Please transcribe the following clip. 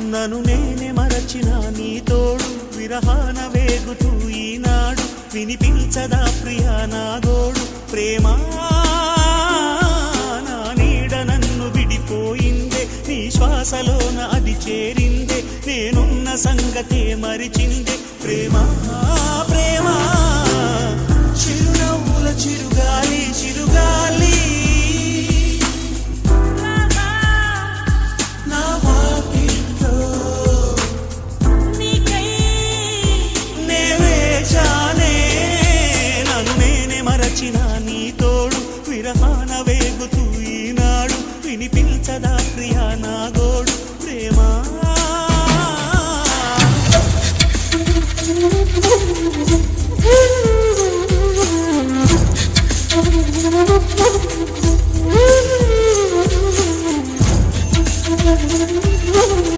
నన్ను నేనే మరచిన నీ తోడు విరహాన వేగుతూ ఈనాడు వినిపించదా ప్రియా నా గోడు ప్రేమా నా నీడ నన్ను విడిపోయిందే నీ శ్వాసలోన అది చేరిందే నేనున్న సంగతే మరిచిందే ప్రేమా ప్రేమా చిరునవ్వుల చిరుగాలి చిరుగాలి